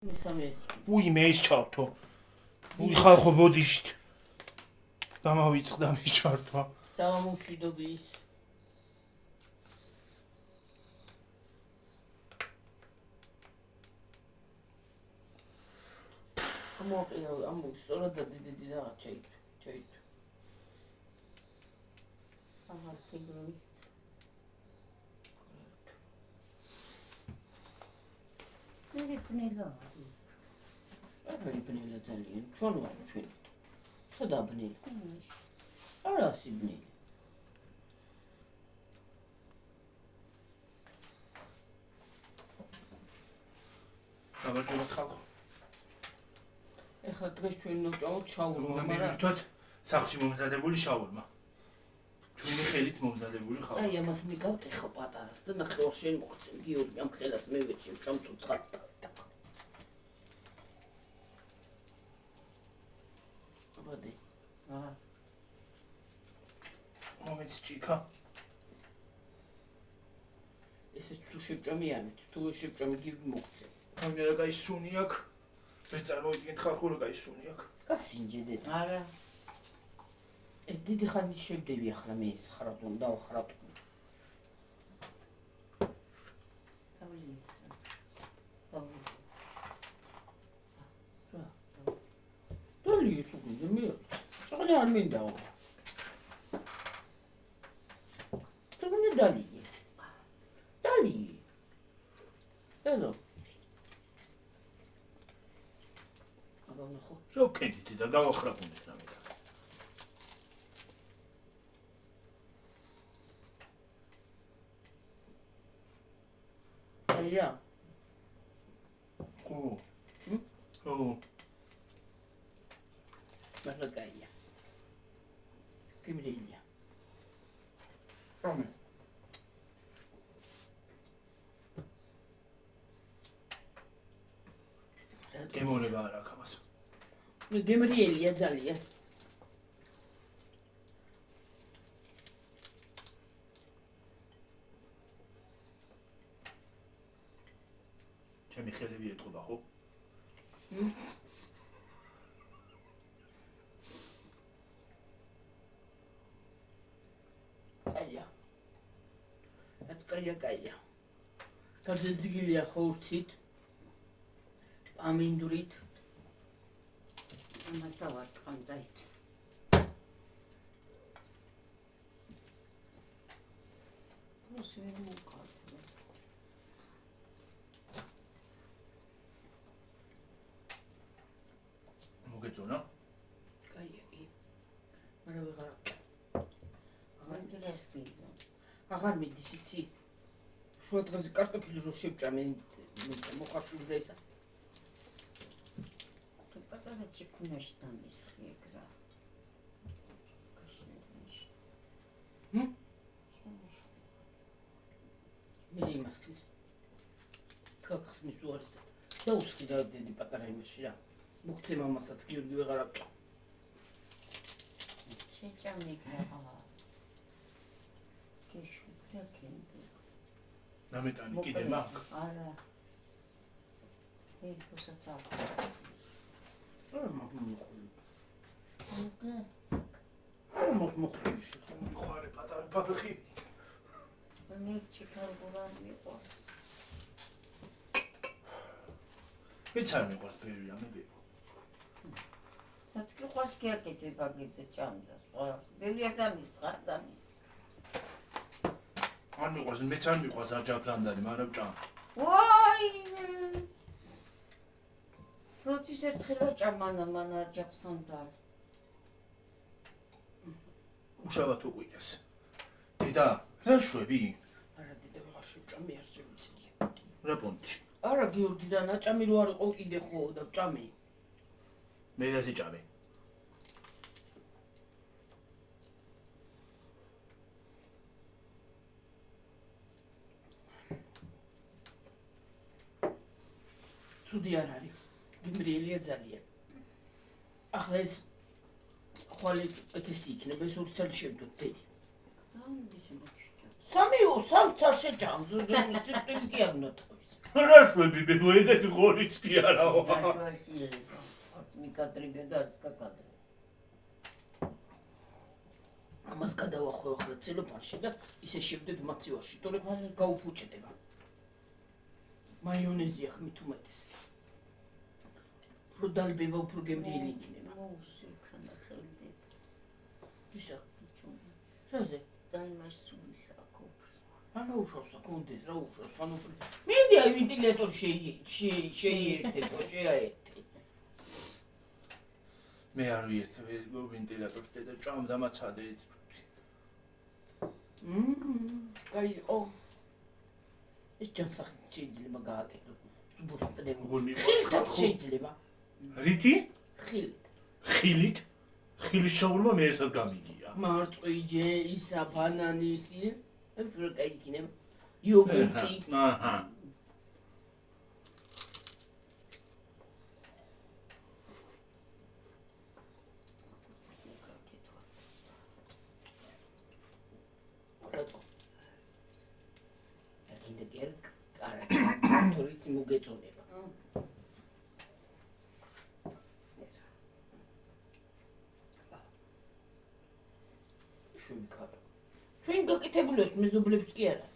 უი მე ის ჩავთო. უი ხალხო ბოდიშთ. დამავიწყდა მის ჩართვა. სამამუშიდობის. ამოყირავ ამბობს სწორად და დიდი რაღაც ჩაით. აღარ სიგროვი. მე პნელა. აბა პნელა ძალიან. ჩვენ ვარ ჩვენ. სადა პნელა? არა სიბნელი. გამარჯობა ხალხო. ეხლა დღეს ჩვენ ნოჭავთ შაურმა, მაგრამ მივირთვათ სახლში მომზადებული შაურმა. ჩვენი ხელით მომზადებული ხალხო. აი ამას მიგავთ ეხლა პატარას და ნახევარ შენ მოხცენ გიორგი ამ ხელას მევეჭი ჩამწუცხად. აბადე. აა მომეც ჭიქა. ესე თუ შეჭამიანით, თუ შეჭამი გივი მოხცე. ამერა გაისუნი აქ. მე წარმოვიდგინეთ ხალხო რა გაისუნი აქ. გასინჯედეთ. არა. ეს დიდი ხანი შევდები ახლა მე ეს ხრატუნ და ხრატუნ. თავის. დალი თუ მე სწორი არ მინდა. თუმცა დალი. ეზო. აბა ნახო. შევკედით და გავახრაპუნდეთ ამით. აია. ო. ო. მაღალია. კიმრილია. რომე. გემოვნება არ აქვს ამას. მე გემრიელია ძალიან. ჩემი ხელები ეთყობა ხო? აია. რაც კაია. გაძეძგილია ხორცით. ამინდურით ამას დავარტყამ დაიც. რუსი ვერ მოვყავთ. მოგეწონა? კაია კი. მაგრამ ვეღარ აღარ მიდის იცი. შუა დღეზე კარტოფილი რო შევჭამე მოხარშული და ისა. პატარა ჭიქუნაში დამისხი ეგრა. კაშინეთში. მე იმას ქის. ქახსნის უარესად. და უსკი დავდედი პატარა იმაში რა. მოგცე მამასაც გიორგი ვეღარ აბჭა. შეჭამი გაა. კეში პრაკენდი. ნამეტანი კიდე მაქვს? არა. ერქოსაც აქვს. ხარე პატარა ბალახი. მე ჩიქარგურან მიყვარს. მეც არ მიყვარს ბევრი ამები. რაც კი ყვარს კი აკეთება გიდე ჭამდას. ბევრი არ დამისხარ დამის. არ მიყვარს, მეც არ მიყვარს აჯაფლანდარი, მაგრამ ჭამ. ვაი! როდის ერთხელ აჭამანა მან აჯაფსანდარ. უშავად უყურეს. დედა, რა შვები? არა დედა ვეღარ შევჭამე არ შემიძლია. რა პონტში? არა გიორგი და ნაჭამი რო არ იყო კიდე ხო და ჭამე. მე დაზეჭამე. ცუდი არ არის. გიმრიელია ძალიან. ახლა ეს ხვალე ეთესი იქნება ეს 2 წელი შევდოთ დედი. დაუნდიშ მოგშჭა. სამს არ შეჭამს, სიკვდილი კი არ უნდა ტყვის. რა შვები ბებოედეთ ღორიც კი არაო. არც მიკადრიბე და არც გაკადრიბე. ამას გადავახვევ ახლა ცელოფანში და ისე შევდებ მაცივარში, თორე გაუფუჭდება. მაიონეზია ხმით უმეტესად. უფრო დალბება, უფრო გემრიელი იქნება. მოუსიქნა ხელზე. ისა, შაზე? დაიმას სულის აკობს. რა უშავს აკონდეს, რა უშავს, ანუ მინდა აი ვენტილატორი შეიერთებო, შეაერთე. მე არ ვიერთე ვენტილატორს და ჭამდა მაცადე. კაი, ეს ჯანსაღი შეიძლება გააკეთო. სუბოსტრემ. გონი ხილით შეიძლება. რითი? ხილით. ხილით? ხილის შაურმა მე ესად გამიგია. მარწყვიჯე, ისა ბანანი ისი, ფრუკტი იქნება. იოგურტი. აჰა. თორიც მოგეწონება. ჩვენ გაკეთებულებს მეზობლებს კი არა.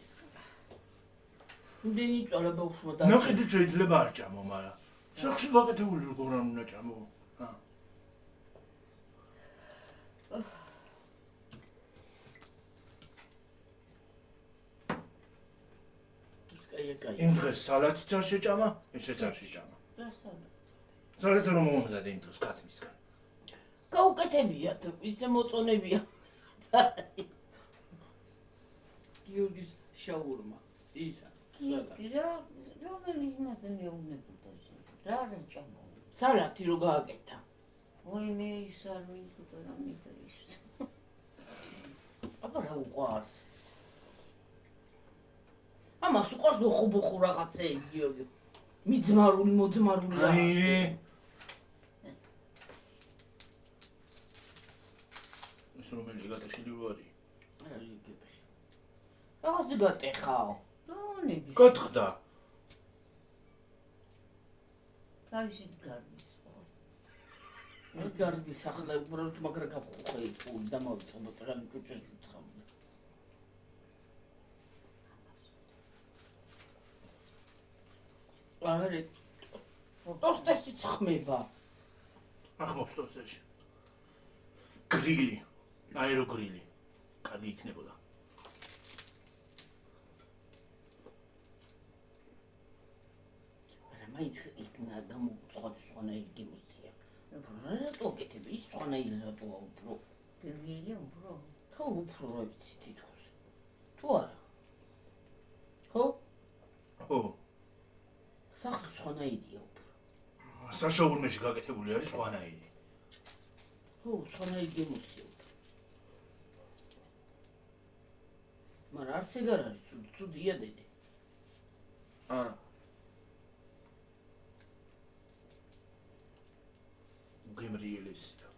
იმდენი წვალა ბავშვმა და ნაყიდით შეიძლება არ ჭამო, მაგრამ სახში გაკეთებული როგორ არ უნდა ჭამო? იმ დღეს სალათიც არ შეჭამა, ესეც არ შეჭამა. რა სალათი? სალათი რომ მომზადე იმ დღეს კათმისგან. გაუკეთებიათ, ისე მოწონებია. გიორგის შაურმა, ისა. რომელი იმაზე მეუბნებოდა რა ჭამო? სალათი რო გააკეთა. ой მე ის არ მინდოდა რა მინდა ის. აბა რა უყვარს? ამას უყვარს ხუბოხუ რაღაცეები გიორგი. მიძმარული, მოძმარული რაღაცეები. ის რომელი გატეხილი ვარი? აი გეტეხი. რაღაცა გატეხაო. დონები. გატხდა. თავისით გარბის. გარბის ახლა უბრალოდ მაგრა გაფხუხე პული და მოვიწყო ტრანი ჭუჭეს ვიწყავ. არე ტოსტერში ხმება. ახმობს ტოსტერში. გრილი, აეროგრილი. კარგი იქნებოდა. მაინც იქნა სხვადასხვანაირი გემოსცია. რატო აკეთებ ის სხვანაირი რატოა უფრო? გემრიელი უფრო? ხო, უფრო რა ვიცი თითქოს. თუ არა? ხო? ხო. სახლი სხვანაირია უფრო. საშაურმეში გაკეთებული არის სხვანაირი. ხო, სხვანაირი გემოსცია. მაგრამ არც ეგ არ არის, ცუდია დედი. არა. გემრიელესია.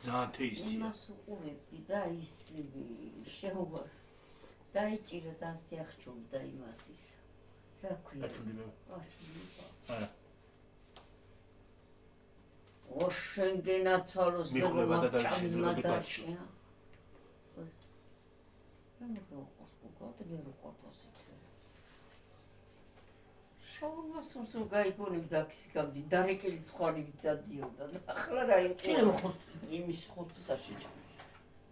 ძალიან თეისტია. იმას უყურებდი და ის შეუვარ. დაიჭირა და ასიახჩობდა იმას ის. რა ქვია? არა. ოშენგენაცვალოს მიხვლება და შეიძლება გაგაჩიოს. შაურმას უსულ გაიგონებდა აქისიკამდი დარეკილი ცხვარი დადიოდა და ახლა რა იყო? შეიძლება იმის ხორცის არ შეჭამს.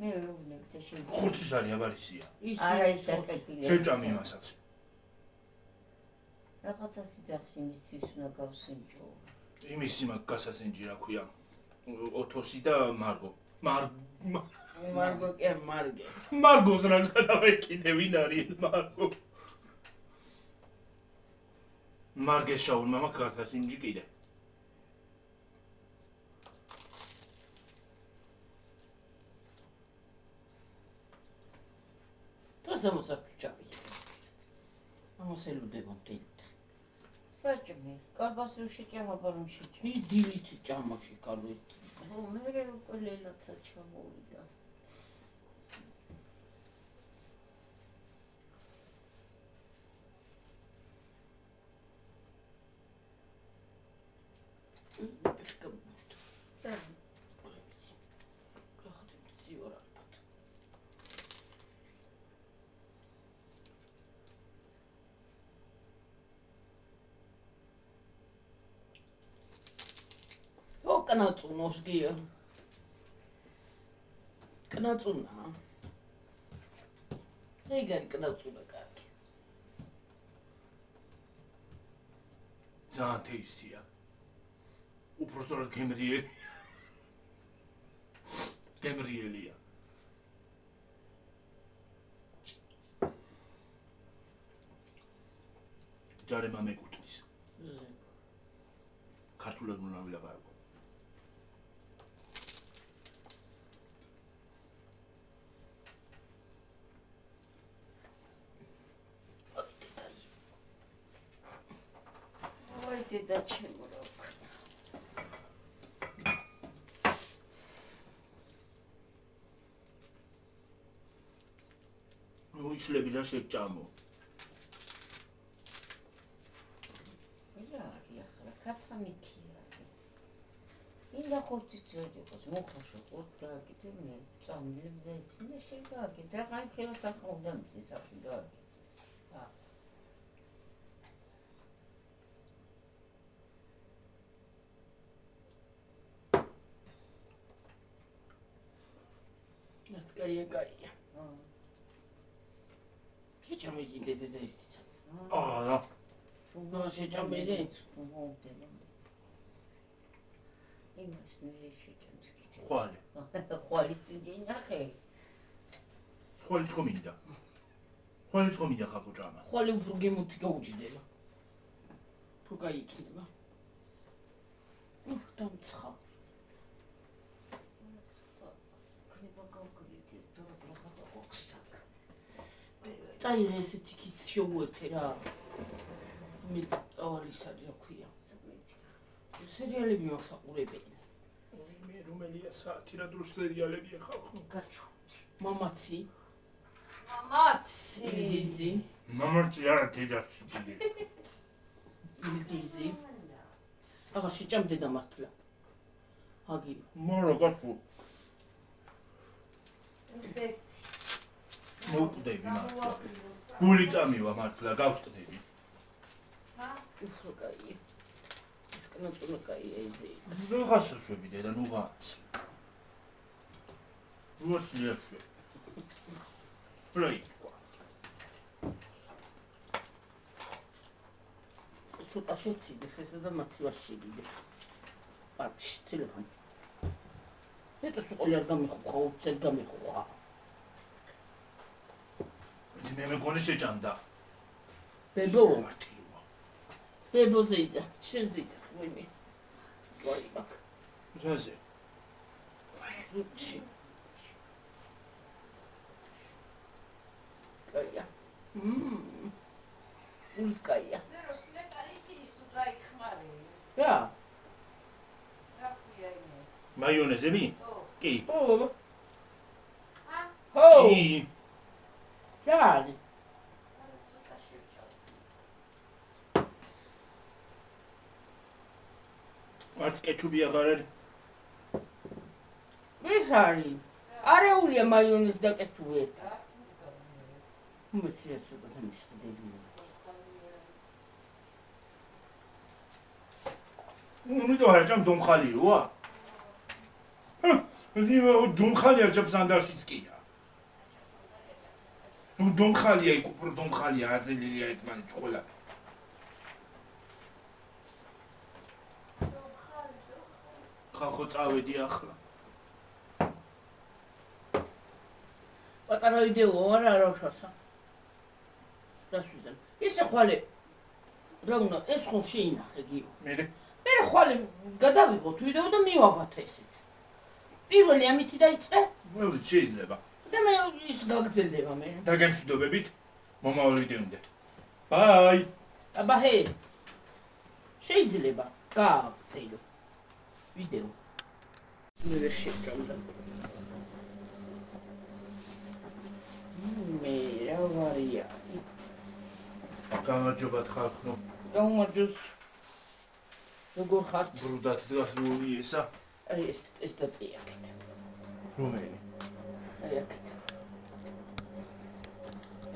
მე ვერ ვიგნებდი შეიძლება. ხორცის არის აბარისია. არა ის დაკეთილია. შეჭამი იმასაც. რაღაცა სიძახში მისთვის უნდა გავსინჯო. იმის იმაკ გასასინჯი რა ქვია. ოთოსი და მარგო. მარგო კი მარგე. მარგოს რას გადავეკიდე ვინ არის მარგო? მარგეს შაურმა მაქვს გასასინჯი კიდე. დასამოსად ჭამია. ამას ელოდება მდელით. საჭმე. კარბასი შეჭამა ბარემ შეჭამა. ის დილით ჭამაში კალვით. მე უკვე ლელაცა ჩამოვიდა. კნაწუნოს გია. კნაწუნა. ეგარი კნაწუნა კარგი. ძალიან თეისია. უბრალოდ გემრიელი. გემრიელია. ჯარემა მეკუთვნის. ქართულად უნდა ვილაპარაკო. დედა ჩემო რა ვქნა. მოიშლები და შეჭამო. რა არის ახლა კათამიქია. ინდა ხორცი ძერდებას მოხოშო ხორც გააკეთე მე წამილებ და ისინი შეგააკეთე რა ხაი ხელს ახლა მზის ახლა გააკეთე. კაია. შეჭამილი დედა ისიც. არა. შეჭამილი. იმას მე შეჭამს კიდე. ხვალი. ხვალი წინი ნახე. ხვალი წომინდა. ხვალი წომინდა ხალხო ჭამა. ხვალი უფრო გემუთი გაუჯდება. უფრო გაიქნება. დამცხა. წაიღე ესეც იქით შეუერთე რა. მე წავალის არის რა ქვია. სერიალები მაქვს აყურებელი. მე რომელია საათი რა დროს სერიალებია ხალხო? გაჩვენე. მამაცი. დიზი. მამაცი არა დედაცი. დიზი. აღა შეჭამდე და მართლა. აგი. მარა გაწუ. მოკვდები მართლა. გული წამივა მართლა გავსკდები. უფრო კაია. ეს კნაწუნა კაია იზი. რაღაცა შვები დედა ნუღაც. როცა შვე. პროექტა. ცოტა შეციდეს ესა და მასივაში გიდე. პარკში ცილობენ. ეტა სულ არ გამიხუხა, უცებ გამიხუხა. მე მეგონი შეჭამდა. ბებო. მართლა. ბებო ზეიდა, შენ ზეიდა ხმები. ვაი ბაკ. რაზე? რუჩი. კაია. ულს კაია. როსლე პალესტინის თუ გაიხმარე. რა? რა ქვია იმე? მაიონეზები? კი. ო. ა? ჰო. კი. რა არის? ცოტა შევჭამ. არც კეჩუპი აღარ არის. ეს არის. არეულია მაიონეზი და კეჩუპი ერთად. უმეცია სულ დამიშდები. ნუ და რა ჭამ დომხალიოა? ზიმა დომხალია ჭამ სანდარშიცკია. ნუ დომხალია იქ უფრო დომხალია აზელილია ერთმანეთს ყველა. ხალხო წავედი ახლა. პატარა ვიდეო არა როშასა. რასვიზან. ისე ხვალე. რა უნდა ეს ხომ შეინახე გიო. მე ხვალე გადავიღოთ ვიდეო და მივაბათ ესეც. პირველი ამითი დაიწყე მეორე შეიძლება. და მე ის გაგრძელდება მე. დაგემშვიდობებით მომავალ ვიდეომდე. ბაი. აბა ჰე. შეიძლება გააგრძელო ვიდეო. მე ვერ შეჭამდა. მე რა ვარია? გამარჯობათ ხალხო. გამარჯოს. როგორ ხართ? ბრუდად დგას მული ესა. აი ეს და წიაკეთ. რომელი? აი აქეთ.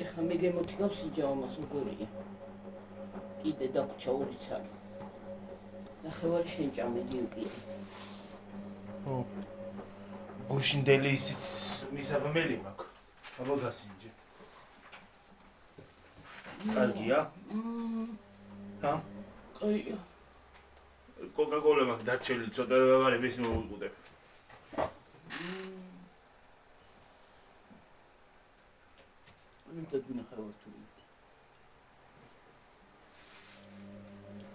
ეხლა მე გემოთი გავსიჯაო მას როგორია. კიდე დაგვრჩა ორი ცალი. ნახევარი შენ ჭამე გიუპია. გუშინდელი ისიც მისაბმელი მაქვს. აბა გასინჯე. კარგია? ჰა? ყია. კოკა-კოლა მაქვს დარჩენილი, ცოტა ვაღარებ ის მოვუყუდებ. ვინდა გინახავ თუ.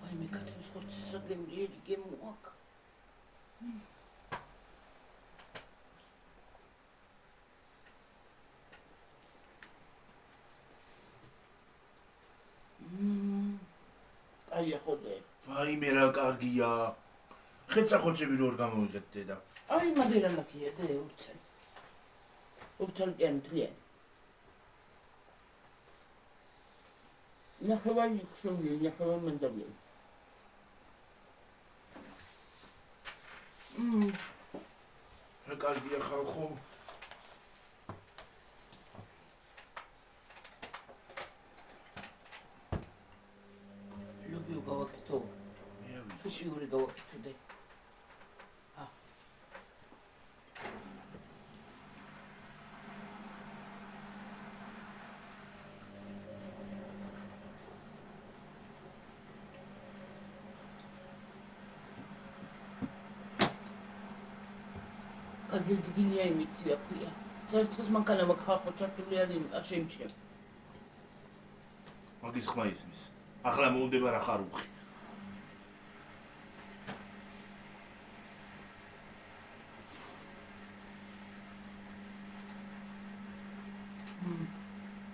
აი მე კაცის ხორცისა გემრიელი გემოაკ. აი ხოდე. ვაიმე რა კარგია. ხეცახოცები როგორ გამოვიღეთ დედა. აი მადერალაკია და ურცელი. ურცელი კემთლიან. ნახევარი ხშომი, ნახევარი მანდაბია. რა კარგია ხალხო. ლობიო გავაკეთო. მე რა ვიცი. შიური გავაკეთო და. გაძილძგილია იმითი აქვია. ზერცეს მანქანა მაქვს ხალხო ჩართული არის არ შემჩნევ. მაგის ხმა ისმის. ახლა მოვდება რა ხარუხი.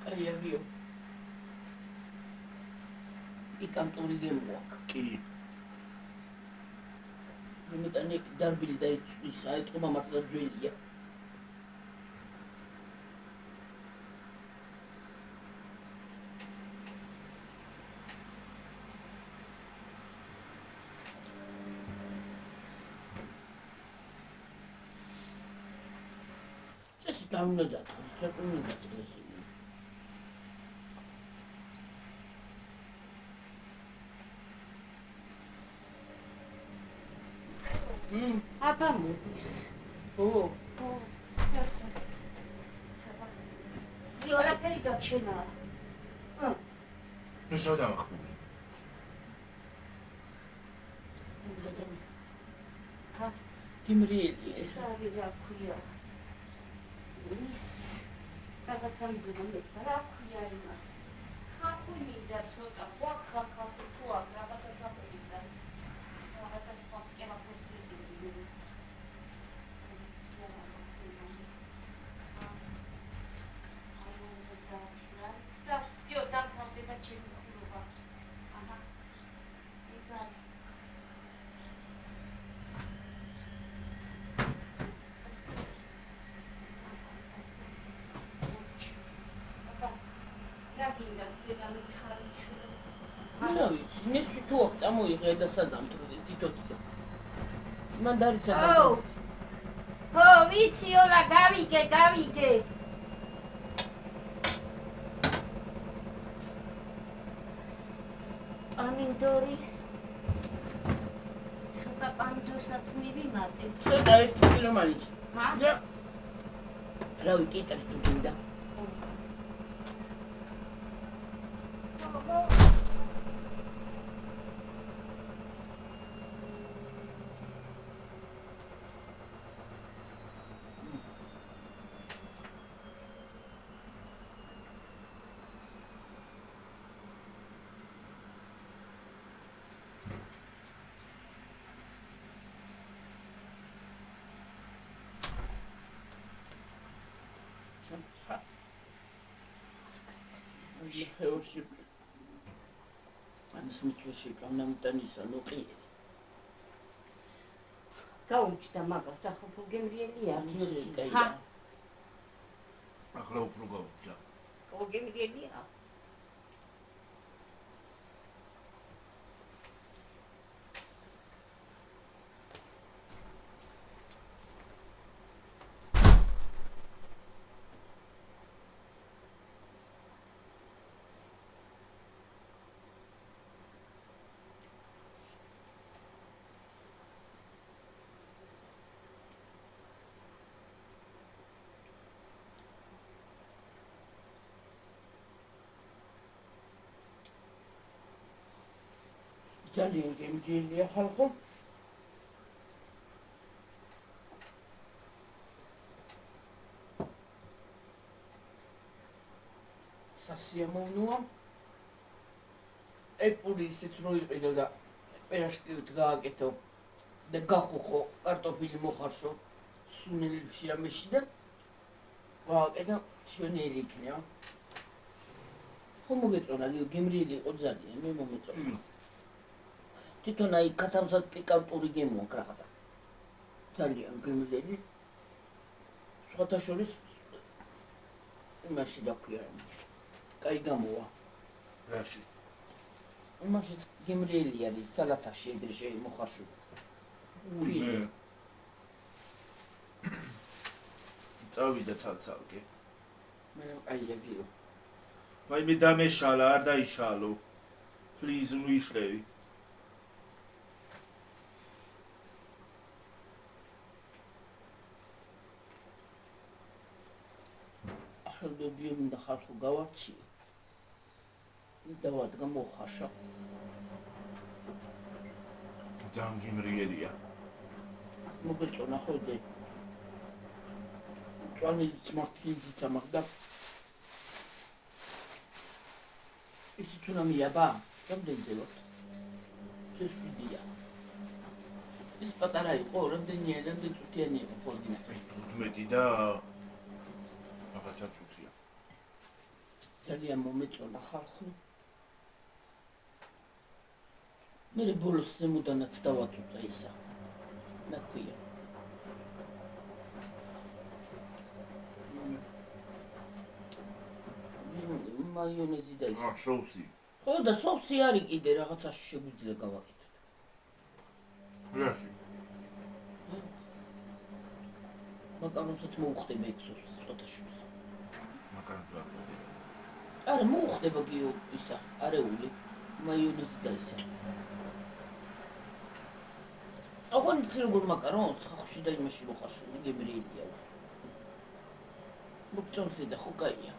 აი ავიო. პიკანტური გემოაქვს. კი. მეტანი დარბილი და ის აიტყობა მართლა ძველია. ეს დამნადა, საკუთარი დაწყდეს. აბა მოდის. ო, იორაკერი დაჩენა. ნუ სადა მაქვს. გიმრიელი ეს. სარი რა ქვია. ის რაღაცა მიდონე რა ქვია იმას. ხახუ მინდა ცოტა ხახუ თუ აქ რაღაცა საფრიზა. რაღაცა სპასკემა პოსტები. ნეს თუ აქ წამოიღე და საზამთრო თითო-თითო. მან დარიცა. ო, ვიცი, ოლა გავიგე. ამინდორი. ცოტა პამდურსაც მივიმატე. ცოტა 1 კილო მაინც. და რა ვიკიტარ თუ გინდა. ამის მიწვაში ჭამნამიტანისა ნუყიერი. გაუჩნდა მაგას და ხო გემრიელია გიორგი. ახლა უფრო გავუჩა. გემრიელია. ძალიან გემრიელია ხალხო. სასიამოვნოა. ეპური ისიც რო იყიდო და პერაშკივით გააკეთო და გახუხო, კარტოფილი მოხარშო, სუნელში ამეში და გააკეთო, შვენიერი იქნება. ხო მოგეწონა, გემრიელი იყო ძალიან, მე მომეწონა. თვითონ აი კათამსაც პიკანტური გემოაქვს რაღაცა. ძალიან გემრიელი. სხვათა შორის იმაში დაქვია. კაი გამოვა. რაში? იმაშიც გემრიელი არის, სალათაში ეგრე შემოხარშო. წავიდა ცალ-ცალკე. მე აიაგიო. ვაი მე დამეშალა, არ დაიშალო. პლიზ მუიშლევი. ხალხი უნდა ხალხო გავარჩიო. დავად გამოხარშა. გემრიელია. მოგეწონა ხოლმე. ჭვანილიც მართლიც ამახდა. ის თუნამია ბა, რამდენზე ვარ? შეშვიდია. ის პატარა იყო, რამდენია წუთიანი იყო ხოლმე. 15 და აღაჩაცუთია. ძალიან მომეწონა ხალხო. მე ბოლოს ზემოდანაც დავაწუწა ისა. ნაქვია. მაიონეზი და ის. სოუსი. ხო და სოუსი არის კიდე რაღაცაში შეგვიძლია გავაკეთოთ. რაში? მაკარონსაც მოუხდება ეგ სოუსი სხვათაშორის. მაკარონს არ მოხდება. არა მოუხდება გიო ისა, არეული, მაიონეზი და ისა. აღარ იცი როგორ მაკარონს ხახში და იმაში მოხარშო, გემრიელია. მოგწონს და ხო კაია.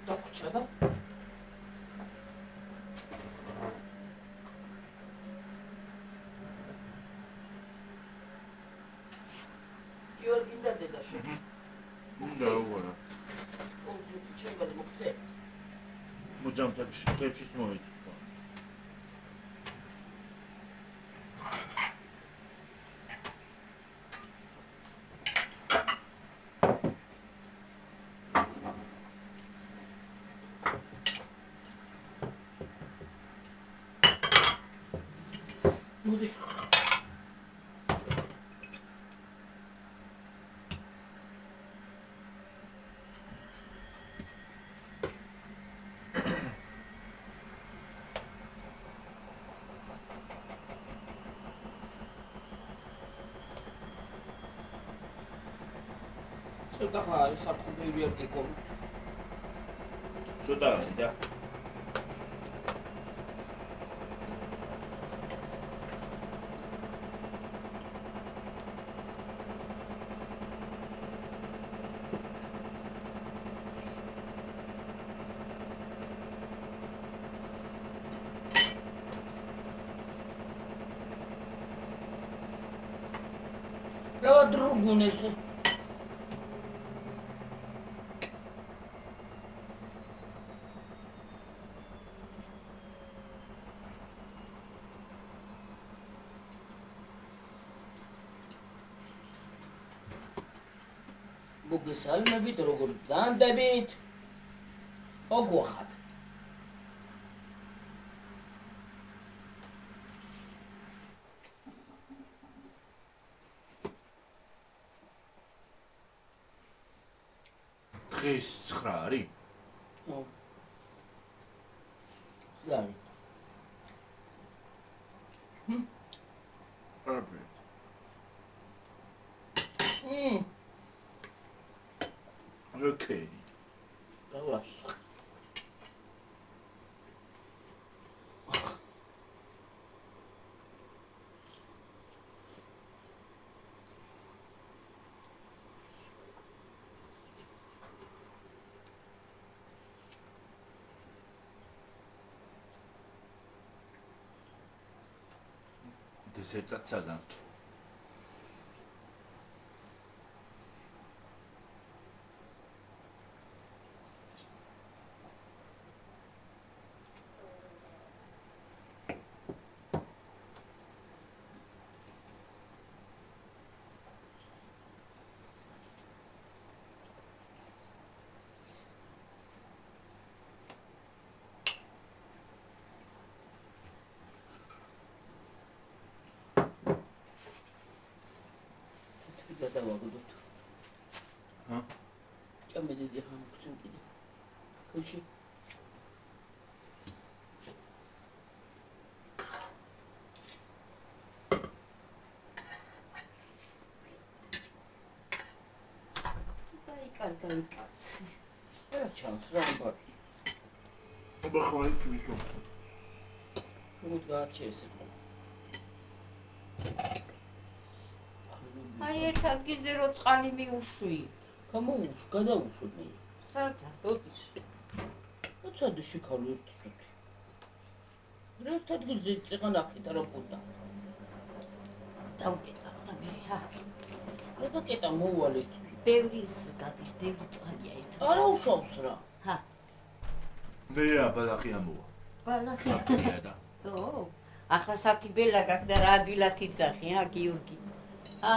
დაგვჭედა. გიორგი და დედაში. და უარა. კონსულტი ჩემგან მოგწე. მოჯამთებში, თებშიც მოიწვა. მოდი. ცოტა ხარ ხარხი ბევრი არ გეკო. ცოტა არის და რა დრუგუნეს მოგესალმებით, როგორ ბრძანდებით? ოგვახათ. დღეს 9 არის? ზარი. აბე. ოკეი. დავას. დესერტად საგან. გადავაგდოთ. ჰა? ჭამედიდი ხან გწინ კიდე. ქუში. დაიკარგავიკაცი. რა ჩანს რა ამბავი. აბა ხვალ თვითონ. მოდ გააჩერეს ხო. აი ერთ ადგილზე რო წყალი მიუშვი. გადავუშვი მე. სადა, როდის? როცა შეკავი ერთ წუთი. ერთ ადგილზე წეღანახეთ რა პუტა. დავკეტავ და მე რა. რა დაკეტა მოვალეთ. ბევრი ის გადის, ბევრი წყალია ერთად. არა უშავს რა. ჰა, მე აბალახი ამოვა. ბალახი. აკეთია და. ო, ახლა სათი ბელა გაკდა რა ადვილად იცახი, გიორგი. ჰა.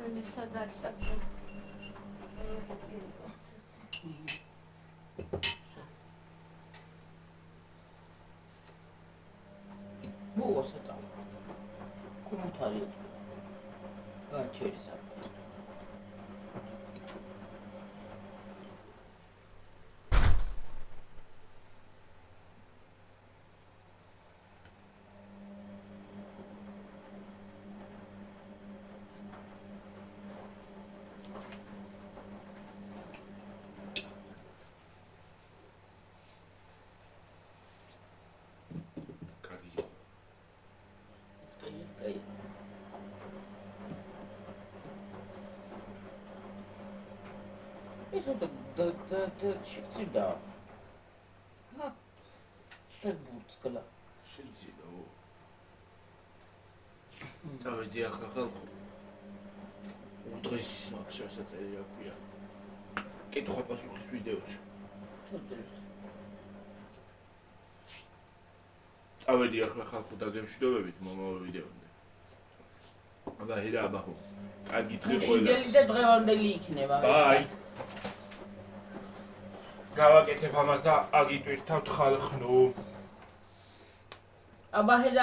მე სად არის კაცო? მოვასაწავ. კომენტარი. გააჩერეს. ეს და შეგწირდა. ჰა. და ბურცკლა. შეგწირდა. დავიდი ახლა ხალხო. დღეს მაგშასაც წერია ქვია. კითხვა პასუხის ვიდეოც. ჩაწერეთ. წავედი ახლა ხალხო დაგემშვიდობებით მომავალ ვიდეომდე. აბა ჰირა აბაჰო. კარგი დღე ყველას. შინდელი და დღევანდელი იქნება. ბაი. გავაკეთებ ამას და აგიტვირთავთ ხალხნო. აბა ჰედა